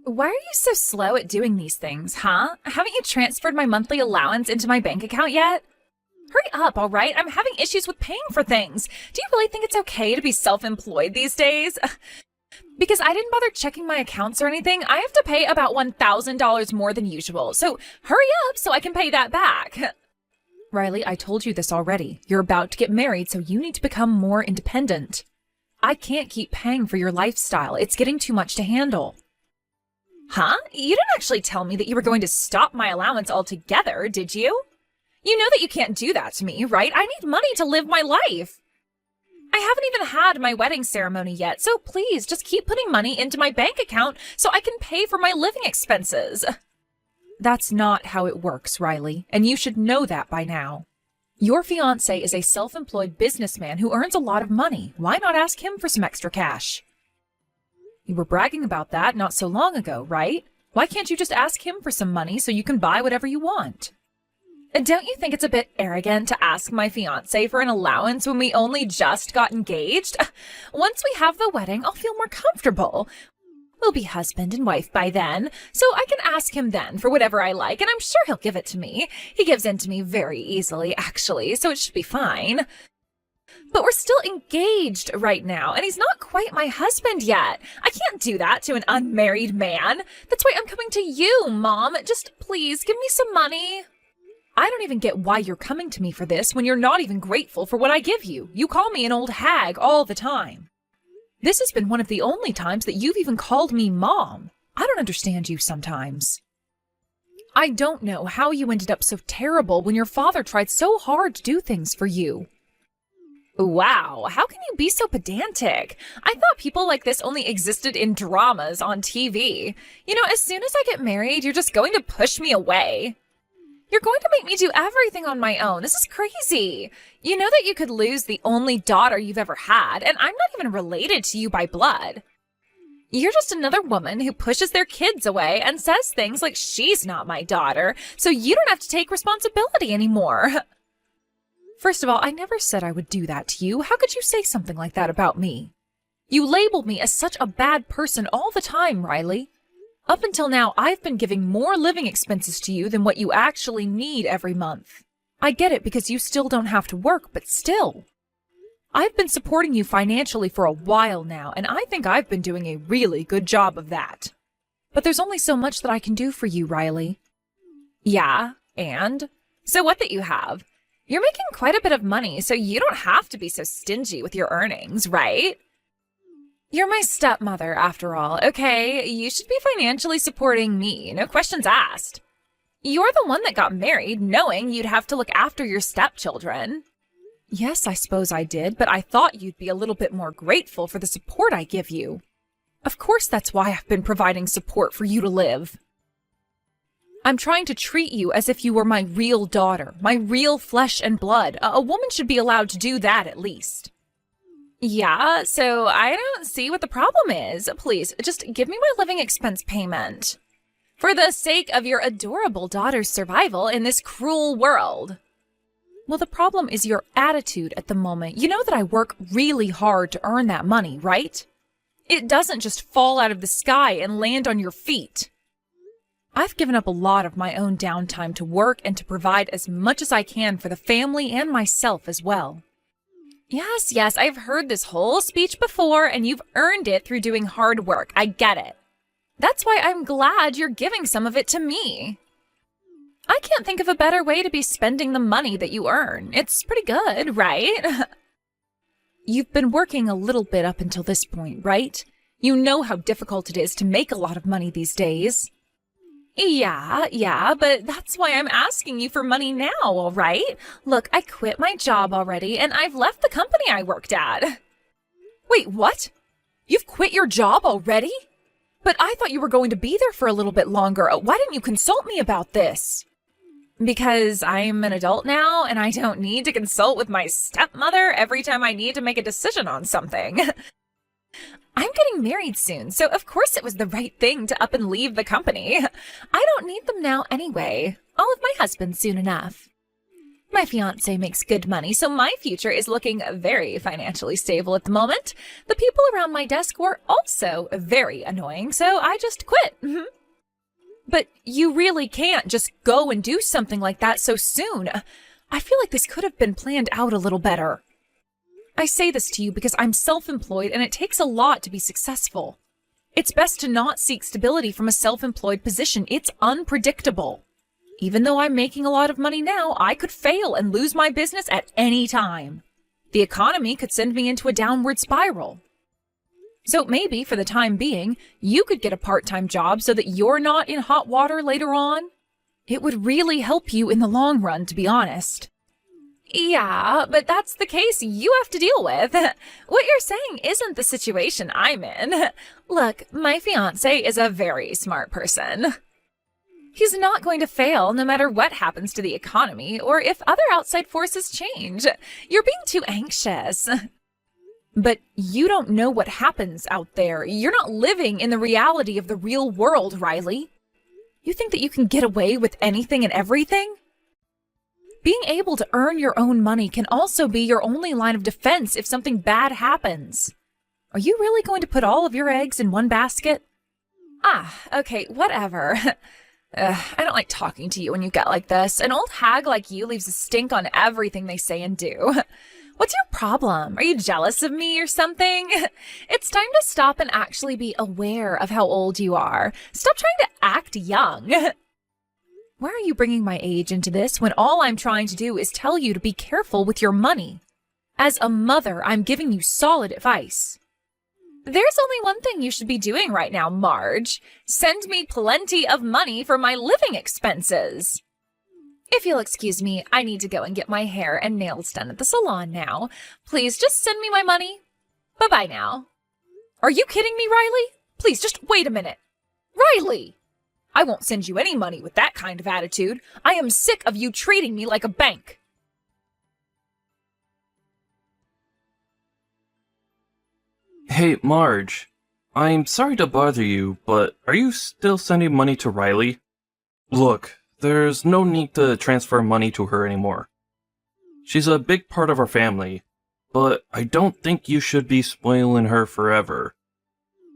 Why are you so slow at doing these things, huh? Haven't you transferred my monthly allowance into my bank account yet? Hurry up, all right? I'm having issues with paying for things. Do you really think it's okay to be self-employed these days? Because I didn't bother checking my accounts or anything, I have to pay about $1,000 more than usual. So hurry up so I can pay that back. Riley, I told you this already. You're about to get married, so you need to become more independent. I can't keep paying for your lifestyle. It's getting too much to handle. Huh? You didn't actually tell me that you were going to stop my allowance altogether, did you? You know that you can't do that to me, right? I need money to live my life. I haven't even had my wedding ceremony yet, so please just keep putting money into my bank account so I can pay for my living expenses. That's not how it works, Riley, and you should know that by now. Your fiancé is a self-employed businessman who earns a lot of money. Why not ask him for some extra cash? You were bragging about that not so long ago, right? Why can't you just ask him for some money so you can buy whatever you want? Don't you think it's a bit arrogant to ask my fiancé for an allowance when we only just got engaged? Once we have the wedding, I'll feel more comfortable. We'll be husband and wife by then, so I can ask him then for whatever I like, and I'm sure he'll give it to me. He gives in to me very easily, actually, so it should be fine. But we're still engaged right now, and he's not quite my husband yet. I can't do that to an unmarried man. That's why I'm coming to you, Mom. Just please give me some money. I don't even get why you're coming to me for this when you're not even grateful for what I give you. You call me an old hag all the time. This has been one of the only times that you've even called me Mom. I don't understand you sometimes. I don't know how you ended up so terrible when your father tried so hard to do things for you. Wow, how can you be so pedantic? I thought people like this only existed in dramas on TV. You know, as soon as I get married, you're just going to push me away. You're going to make me do everything on my own. This is crazy. You know that you could lose the only daughter you've ever had, and I'm not even related to you by blood. You're just another woman who pushes their kids away and says things like she's not my daughter, so you don't have to take responsibility anymore. First of all, I never said I would do that to you. How could you say something like that about me? You labeled me as such a bad person all the time, Riley. Up until now, I've been giving more living expenses to you than what you actually need every month. I get it because you still don't have to work, but still. I've been supporting you financially for a while now, and I think I've been doing a really good job of that. But there's only so much that I can do for you, Riley. Yeah, and? So what that you have? You're making quite a bit of money, so you don't have to be so stingy with your earnings, right? You're my stepmother, after all, okay? You should be financially supporting me, no questions asked. You're the one that got married, knowing you'd have to look after your stepchildren. Yes, I suppose I did, but I thought you'd be a little bit more grateful for the support I give you. Of course that's why I've been providing support for you to live. I'm trying to treat you as if you were my real daughter, my real flesh and blood. A woman should be allowed to do that at least. Yeah, so I don't see what the problem is. Please, just give me my living expense payment. For the sake of your adorable daughter's survival in this cruel world. Well, the problem is your attitude at the moment. You know that I work really hard to earn that money, right? It doesn't just fall out of the sky and land on your feet. I've given up a lot of my own downtime to work and to provide as much as I can for the family and myself as well. Yes, I've heard this whole speech before, and you've earned it through doing hard work. I get it. That's why I'm glad you're giving some of it to me. I can't think of a better way to be spending the money that you earn. It's pretty good, right? You've been working a little bit up until this point, right? You know how difficult it is to make a lot of money these days. Yeah, but that's why I'm asking you for money now, all right? Look, I quit my job already, and I've left the company I worked at. Wait, what? You've quit your job already? But I thought you were going to be there for a little bit longer. Why didn't you consult me about this? Because I'm an adult now, and I don't need to consult with my stepmother every time I need to make a decision on something. I'm getting married soon, so of course it was the right thing to up and leave the company. I don't need them now anyway. I'll have my husband soon enough. My fiancé makes good money, so my future is looking very financially stable at the moment. The people around my desk were also very annoying, so I just quit. But you really can't just go and do something like that so soon. I feel like this could have been planned out a little better. I say this to you because I'm self-employed and it takes a lot to be successful. It's best to not seek stability from a self-employed position. It's unpredictable. Even though I'm making a lot of money now, I could fail and lose my business at any time. The economy could send me into a downward spiral. So maybe, for the time being, you could get a part-time job so that you're not in hot water later on. It would really help you in the long run, to be honest. Yeah, but that's the case you have to deal with. What you're saying isn't the situation I'm in. Look, my fiancé is a very smart person. He's not going to fail no matter what happens to the economy or if other outside forces change. You're being too anxious. But you don't know what happens out there. You're not living in the reality of the real world, Riley. You think that you can get away with anything and everything? Being able to earn your own money can also be your only line of defense if something bad happens. Are you really going to put all of your eggs in one basket? Okay, whatever. I don't like talking to you when you get like this. An old hag like you leaves a stink on everything they say and do. What's your problem? Are you jealous of me or something? It's time to stop and actually be aware of how old you are. Stop trying to act young. Why are you bringing my age into this when all I'm trying to do is tell you to be careful with your money? As a mother, I'm giving you solid advice. There's only one thing you should be doing right now, Marge. Send me plenty of money for my living expenses. If you'll excuse me, I need to go and get my hair and nails done at the salon now. Please just send me my money. Bye-bye now. Are you kidding me, Riley? Please, just wait a minute. Riley! I won't send you any money with that kind of attitude. I am sick of you treating me like a bank. Hey, Marge. I'm sorry to bother you, but are you still sending money to Riley? Look, there's no need to transfer money to her anymore. She's a big part of our family, but I don't think you should be spoiling her forever.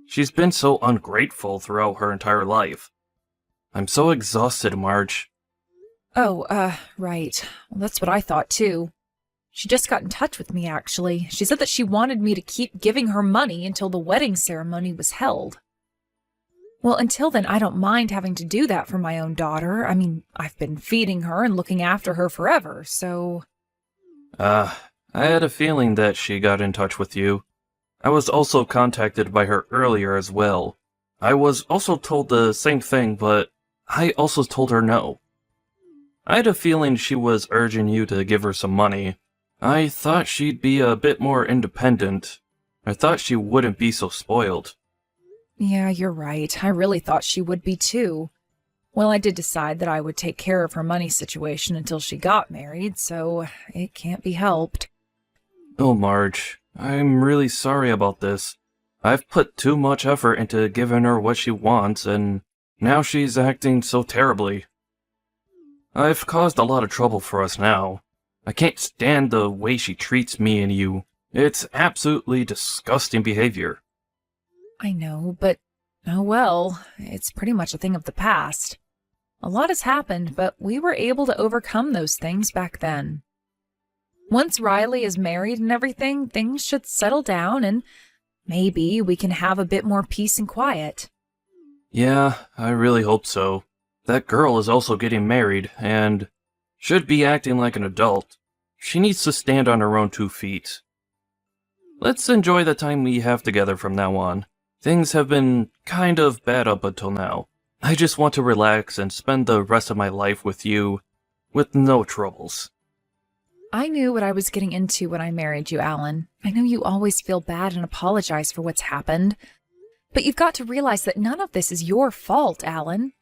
She's been so ungrateful throughout her entire life. I'm so exhausted, Marge. Oh, right. Well, that's what I thought, too. She just got in touch with me, actually. She said that she wanted me to keep giving her money until the wedding ceremony was held. Well, until then, I don't mind having to do that for my own daughter. I mean, I've been feeding her and looking after her forever, so... I had a feeling that she got in touch with you. I was also contacted by her earlier as well. I was also told the same thing, but I also told her no. I had a feeling she was urging you to give her some money. I thought she'd be a bit more independent. I thought she wouldn't be so spoiled. Yeah, you're right. I really thought she would be too. Well, I did decide that I would take care of her money situation until she got married, so it can't be helped. Oh, Marge, I'm really sorry about this. I've put too much effort into giving her what she wants, and now she's acting so terribly. I've caused a lot of trouble for us now. I can't stand the way she treats me and you. It's absolutely disgusting behavior. I know, but oh well, it's pretty much a thing of the past. A lot has happened, but we were able to overcome those things back then. Once Riley is married and everything, things should settle down and maybe we can have a bit more peace and quiet. Yeah, I really hope so. That girl is also getting married and should be acting like an adult. She needs to stand on her own 2 feet. Let's enjoy the time we have together from now on. Things have been kind of bad up until now. I just want to relax and spend the rest of my life with you, with no troubles. I knew what I was getting into when I married you, Alan. I know you always feel bad and apologize for what's happened. But you've got to realize that none of this is your fault, Alan.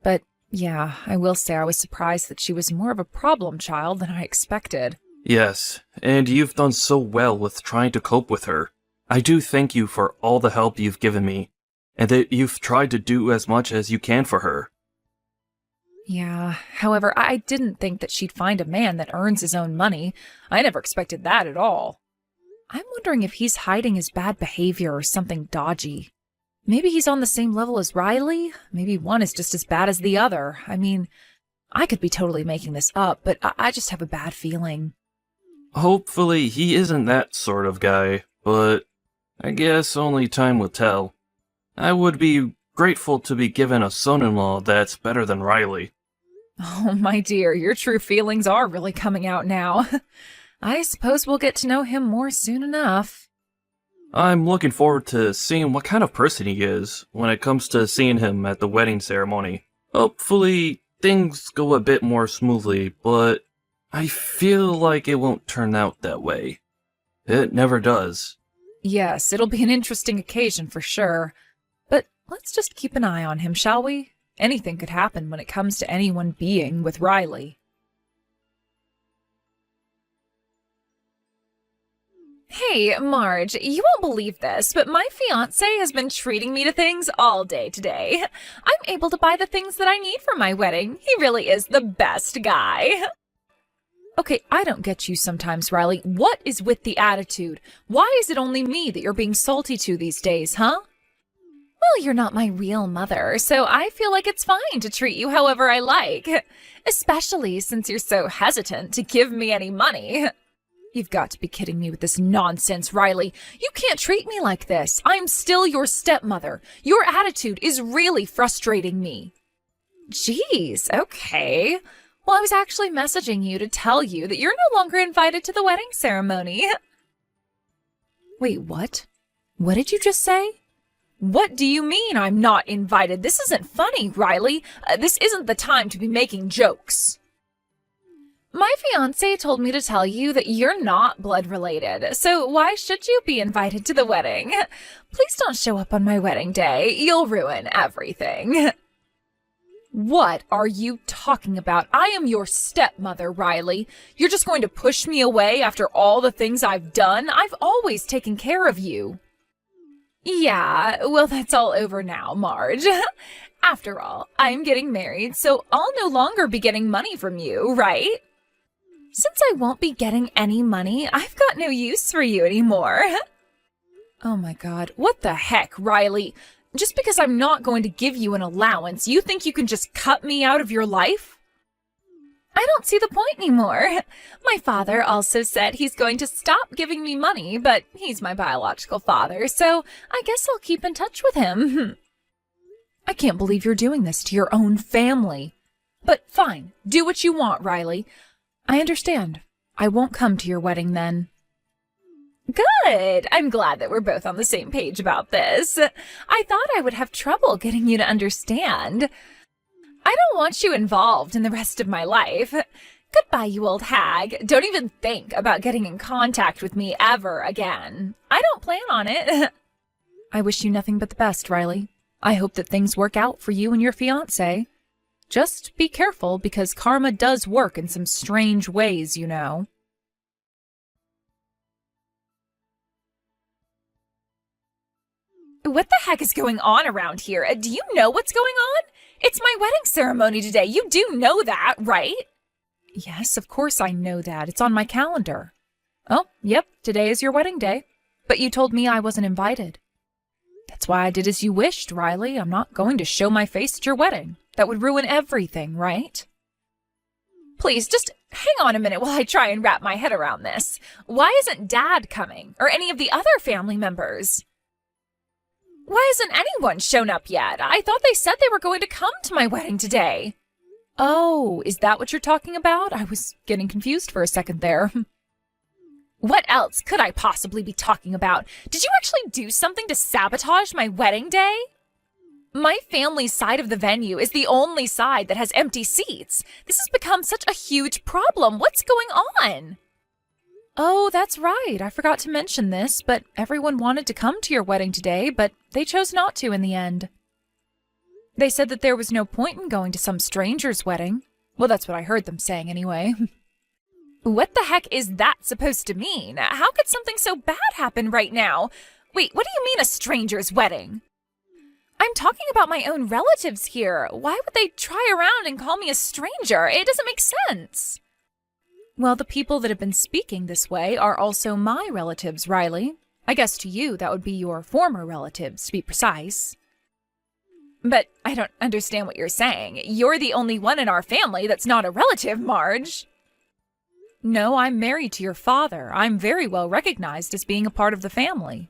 But yeah, I will say I was surprised that she was more of a problem child than I expected. Yes, and you've done so well with trying to cope with her. I do thank you for all the help you've given me, and that you've tried to do as much as you can for her. Yeah, however, I didn't think that she'd find a man that earns his own money. I never expected that at all. I'm wondering if he's hiding his bad behavior or something dodgy. Maybe he's on the same level as Riley. Maybe one is just as bad as the other. I mean, I could be totally making this up, but I just have a bad feeling. Hopefully he isn't that sort of guy, but I guess only time will tell. I would be grateful to be given a son-in-law that's better than Riley. Oh, my dear, your true feelings are really coming out now. I suppose we'll get to know him more soon enough. I'm looking forward to seeing what kind of person he is when it comes to seeing him at the wedding ceremony. Hopefully, things go a bit more smoothly, but I feel like it won't turn out that way. It never does. Yes, it'll be an interesting occasion for sure. But let's just keep an eye on him, shall we? Anything could happen when it comes to anyone being with Riley. Hey, Marge, you won't believe this, but my fiancé has been treating me to things all day today. I'm able to buy the things that I need for my wedding. He really is the best guy. Okay, I don't get you sometimes, Riley. What is with the attitude? Why is it only me that you're being salty to these days, huh? Well, you're not my real mother, so I feel like it's fine to treat you however I like. Especially since you're so hesitant to give me any money. You've got to be kidding me with this nonsense, Riley. You can't treat me like this. I'm still your stepmother. Your attitude is really frustrating me. Jeez, okay. Well, I was actually messaging you to tell you that you're no longer invited to the wedding ceremony. Wait, what? What did you just say? What do you mean I'm not invited? This isn't funny, Riley. This isn't the time to be making jokes. My fiancé told me to tell you that you're not blood related, so why should you be invited to the wedding? Please don't show up on my wedding day. You'll ruin everything. What are you talking about? I am your stepmother, Riley. You're just going to push me away after all the things I've done? I've always taken care of you. Yeah, well, that's all over now, Marge. After all, I'm getting married, so I'll no longer be getting money from you, right? Since I won't be getting any money, I've got no use for you anymore. Oh my God, what the heck, Riley? Just because I'm not going to give you an allowance, you think you can just cut me out of your life? I don't see the point anymore. My father also said he's going to stop giving me money, but he's my biological father, so I guess I'll keep in touch with him. I can't believe you're doing this to your own family. But fine, do what you want, Riley. I understand. I won't come to your wedding then. Good. I'm glad that we're both on the same page about this. I thought I would have trouble getting you to understand. I don't want you involved in the rest of my life. Goodbye, you old hag. Don't even think about getting in contact with me ever again. I don't plan on it. I wish you nothing but the best, Riley. I hope that things work out for you and your fiancé. Just be careful, because karma does work in some strange ways, you know. What the heck is going on around here? Do you know what's going on? It's my wedding ceremony today. You do know that, right? Yes, of course I know that. It's on my calendar. Oh, yep, today is your wedding day. But you told me I wasn't invited. That's why I did as you wished, Riley. I'm not going to show my face at your wedding. That would ruin everything, right? Please, just hang on a minute while I try and wrap my head around this. Why isn't Dad coming, or any of the other family members? Why hasn't anyone shown up yet? I thought they said they were going to come to my wedding today. Oh, is that what you're talking about? I was getting confused for a second there. What else could I possibly be talking about? Did you actually do something to sabotage my wedding day? My family's side of the venue is the only side that has empty seats. This has become such a huge problem. What's going on? Oh, that's right. I forgot to mention this, but everyone wanted to come to your wedding today, but they chose not to in the end. They said that there was no point in going to some stranger's wedding. Well, that's what I heard them saying anyway. What the heck is that supposed to mean? How could something so bad happen right now? Wait, what do you mean a stranger's wedding? I'm talking about my own relatives here. Why would they try around and call me a stranger? It doesn't make sense. Well, the people that have been speaking this way are also my relatives, Riley. I guess to you that would be your former relatives, to be precise. But I don't understand what you're saying. You're the only one in our family that's not a relative, Marge. No, I'm married to your father. I'm very well recognized as being a part of the family.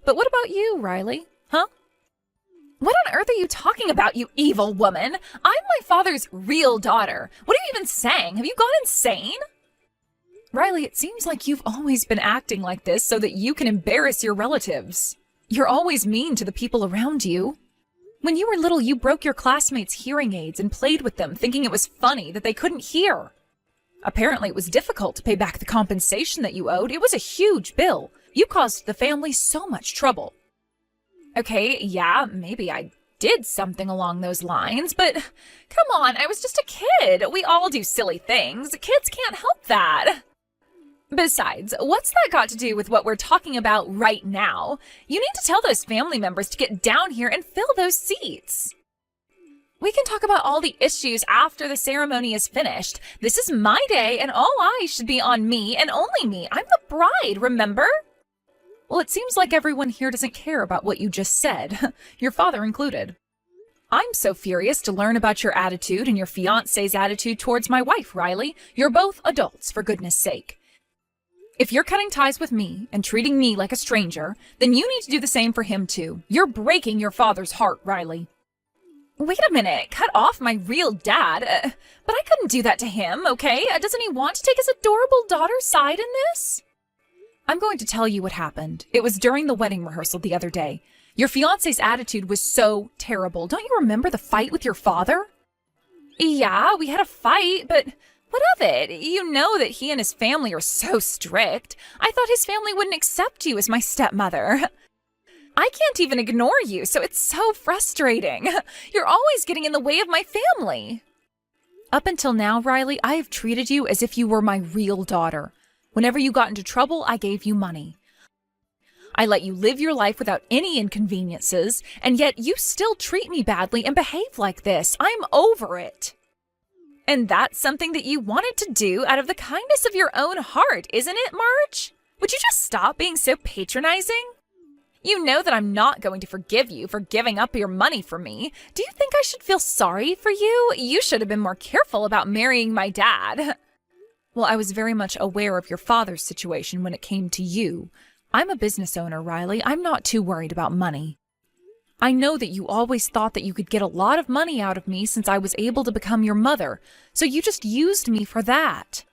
But what about you, Riley? Huh? What on earth are you talking about, you evil woman? I'm my father's real daughter. What are you even saying? Have you gone insane? Riley, it seems like you've always been acting like this so that you can embarrass your relatives. You're always mean to the people around you. When you were little, you broke your classmates' hearing aids and played with them, thinking it was funny that they couldn't hear. Apparently, it was difficult to pay back the compensation that you owed. It was a huge bill. You caused the family so much trouble. Okay, yeah, maybe I did something along those lines, but come on, I was just a kid. We all do silly things. Kids can't help that. Besides, what's that got to do with what we're talking about right now? You need to tell those family members to get down here and fill those seats. We can talk about all the issues after the ceremony is finished. This is my day, and all eyes should be on me and only me. I'm the bride, remember? Well, it seems like everyone here doesn't care about what you just said, your father included. I'm so furious to learn about your attitude and your fiancé's attitude towards my wife, Riley. You're both adults, for goodness sake. If you're cutting ties with me and treating me like a stranger, then you need to do the same for him too. You're breaking your father's heart, Riley. Wait a minute, cut off my real dad? But I couldn't do that to him, okay? Doesn't he want to take his adorable daughter's side in this? I'm going to tell you what happened. It was during the wedding rehearsal the other day. Your fiancé's attitude was so terrible. Don't you remember the fight with your father? Yeah, we had a fight, but what of it? You know that he and his family are so strict. I thought his family wouldn't accept you as my stepmother. I can't even ignore you, so it's so frustrating. You're always getting in the way of my family. Up until now, Riley, I have treated you as if you were my real daughter. Whenever you got into trouble, I gave you money. I let you live your life without any inconveniences, and yet you still treat me badly and behave like this. I'm over it. And that's something that you wanted to do out of the kindness of your own heart, isn't it, Marge? Would you just stop being so patronizing? You know that I'm not going to forgive you for giving up your money for me. Do you think I should feel sorry for you? You should have been more careful about marrying my dad. Well, I was very much aware of your father's situation when it came to you. I'm a business owner, Riley. I'm not too worried about money. I know that you always thought that you could get a lot of money out of me since I was able to become your mother, so you just used me for that.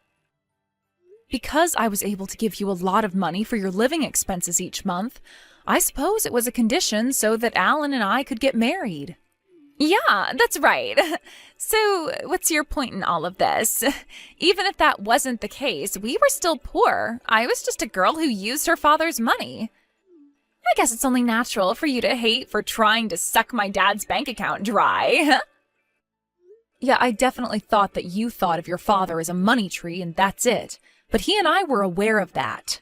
Because I was able to give you a lot of money for your living expenses each month, I suppose it was a condition so that Alan and I could get married. Yeah, that's right. So, what's your point in all of this? Even if that wasn't the case, we were still poor. I was just a girl who used her father's money. I guess it's only natural for you to hate for trying to suck my dad's bank account dry. Yeah, I definitely thought that you thought of your father as a money tree and that's it. But he and I were aware of that.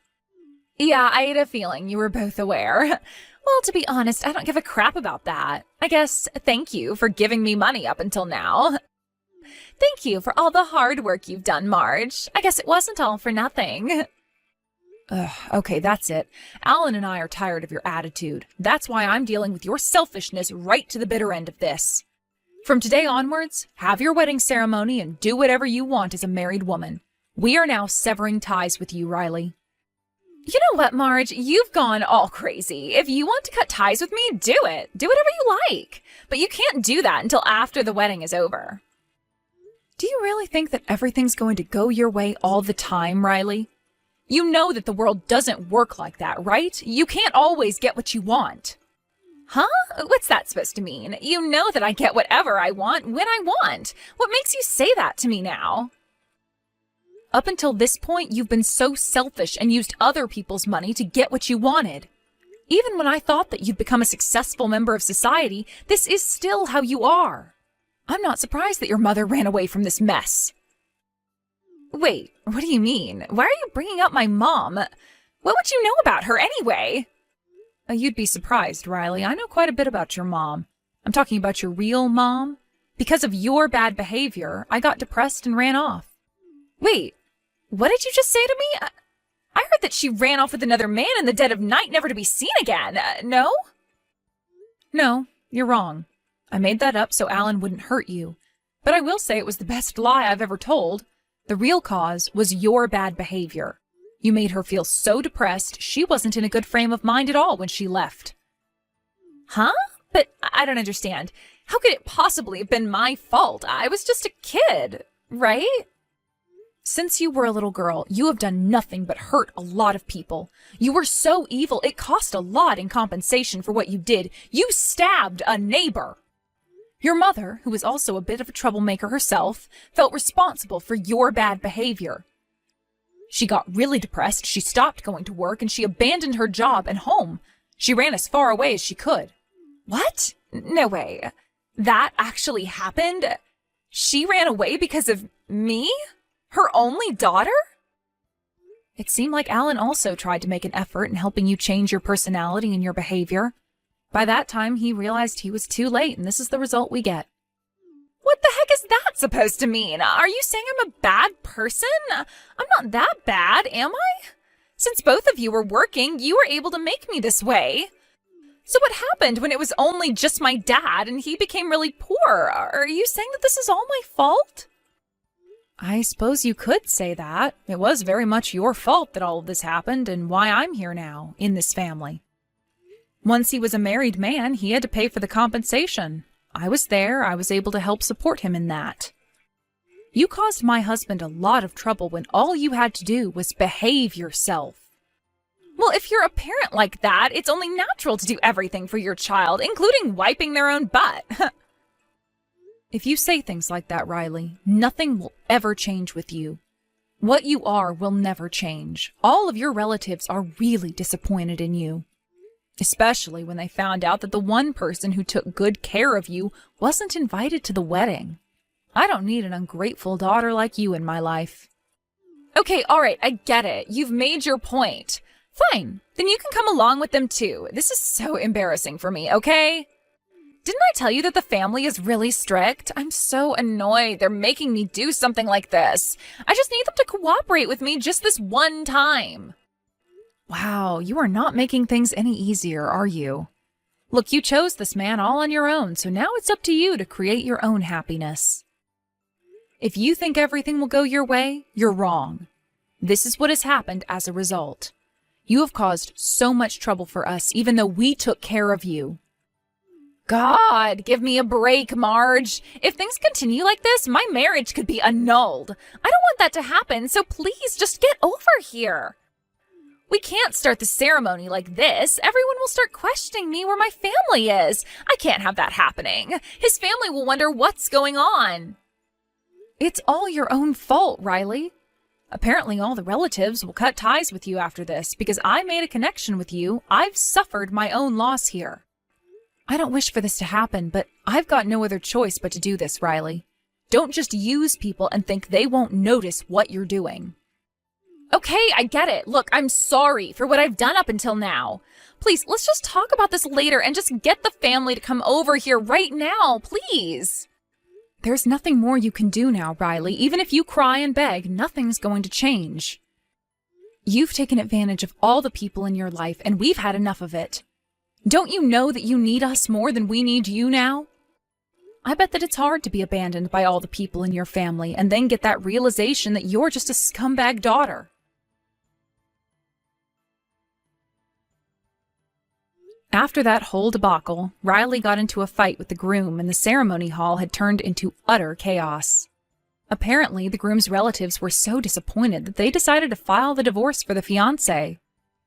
Yeah, I had a feeling you were both aware. Well, to be honest, I don't give a crap about that. I guess thank you for giving me money up until now. Thank you for all the hard work you've done, Marge. I guess it wasn't all for nothing. Okay, that's it. Alan and I are tired of your attitude. That's why I'm dealing with your selfishness right to the bitter end of this. From today onwards, have your wedding ceremony and do whatever you want as a married woman. We are now severing ties with you, Riley. You know what, Marge? You've gone all crazy. If you want to cut ties with me, do it. Do whatever you like. But you can't do that until after the wedding is over. Do you really think that everything's going to go your way all the time, Riley? You know that the world doesn't work like that, right? You can't always get what you want. Huh? What's that supposed to mean? You know that I get whatever I want when I want. What makes you say that to me now? Up until this point, you've been so selfish and used other people's money to get what you wanted. Even when I thought that you'd become a successful member of society, this is still how you are. I'm not surprised that your mother ran away from this mess. Wait, what do you mean? Why are you bringing up my mom? What would you know about her anyway? You'd be surprised, Riley. I know quite a bit about your mom. I'm talking about your real mom. Because of your bad behavior, I got depressed and ran off. Wait, what did you just say to me? I heard that she ran off with another man in the dead of night, never to be seen again. No? No, you're wrong. I made that up so Alan wouldn't hurt you. But I will say it was the best lie I've ever told. The real cause was your bad behavior. You made her feel so depressed, she wasn't in a good frame of mind at all when she left. Huh? But I don't understand. How could it possibly have been my fault? I was just a kid, right? Since you were a little girl, you have done nothing but hurt a lot of people. You were so evil, it cost a lot in compensation for what you did. You stabbed a neighbor. Your mother, who was also a bit of a troublemaker herself, felt responsible for your bad behavior. She got really depressed, she stopped going to work, and she abandoned her job and home. She ran as far away as she could. What? No way. That actually happened? She ran away because of me? Her only daughter? It seemed like Alan also tried to make an effort in helping you change your personality and your behavior. By that time, he realized he was too late, and this is the result we get. What the heck is that supposed to mean? Are you saying I'm a bad person? I'm not that bad, am I? Since both of you were working, you were able to make me this way. So what happened when it was only just my dad and he became really poor? Are you saying that this is all my fault? I suppose you could say that. It was very much your fault that all of this happened and why I'm here now, in this family. Once he was a married man, he had to pay for the compensation. I was there. I was able to help support him in that. You caused my husband a lot of trouble when all you had to do was behave yourself. Well, if you're a parent like that, it's only natural to do everything for your child, including wiping their own butt. If you say things like that, Riley, nothing will ever change with you. What you are will never change. All of your relatives are really disappointed in you. Especially when they found out that the one person who took good care of you wasn't invited to the wedding. I don't need an ungrateful daughter like you in my life. Okay, all right, I get it. You've made your point. Fine, then you can come along with them too. This is so embarrassing for me, okay? Didn't I tell you that the family is really strict? I'm so annoyed. They're making me do something like this. I just need them to cooperate with me just this one time. Wow, you are not making things any easier, are you? Look, you chose this man all on your own, so now it's up to you to create your own happiness. If you think everything will go your way, you're wrong. This is what has happened as a result. You have caused so much trouble for us, even though we took care of you. God, give me a break, Marge. If things continue like this, my marriage could be annulled. I don't want that to happen, so please just get over here. We can't start the ceremony like this. Everyone will start questioning me where my family is. I can't have that happening. His family will wonder what's going on. It's all your own fault, Riley. Apparently all the relatives will cut ties with you after this because I made a connection with you. I've suffered my own loss here. I don't wish for this to happen, but I've got no other choice but to do this, Riley. Don't just use people and think they won't notice what you're doing. Okay, I get it. Look, I'm sorry for what I've done up until now. Please, let's just talk about this later and just get the family to come over here right now, please. There's nothing more you can do now, Riley. Even if you cry and beg, nothing's going to change. You've taken advantage of all the people in your life, and we've had enough of it. Don't you know that you need us more than we need you now? I bet that it's hard to be abandoned by all the people in your family and then get that realization that you're just a scumbag daughter. After that whole debacle, Riley got into a fight with the groom and the ceremony hall had turned into utter chaos. Apparently, the groom's relatives were so disappointed that they decided to file the divorce for the fiancé.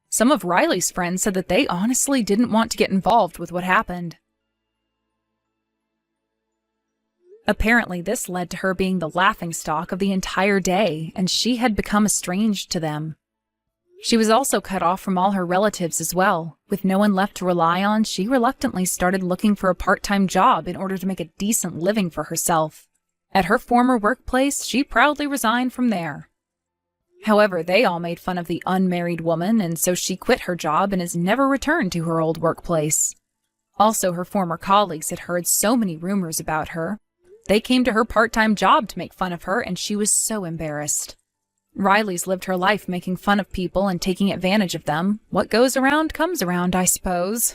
Some of Riley's friends said that they honestly didn't want to get involved with what happened. Apparently, this led to her being the laughingstock of the entire day, and she had become estranged to them. She was also cut off from all her relatives as well. With no one left to rely on, she reluctantly started looking for a part-time job in order to make a decent living for herself. At her former workplace, she proudly resigned from there. However, they all made fun of the unmarried woman, and so she quit her job and has never returned to her old workplace. Also, her former colleagues had heard so many rumors about her. They came to her part-time job to make fun of her, and she was so embarrassed. Riley's lived her life making fun of people and taking advantage of them. What goes around comes around, I suppose.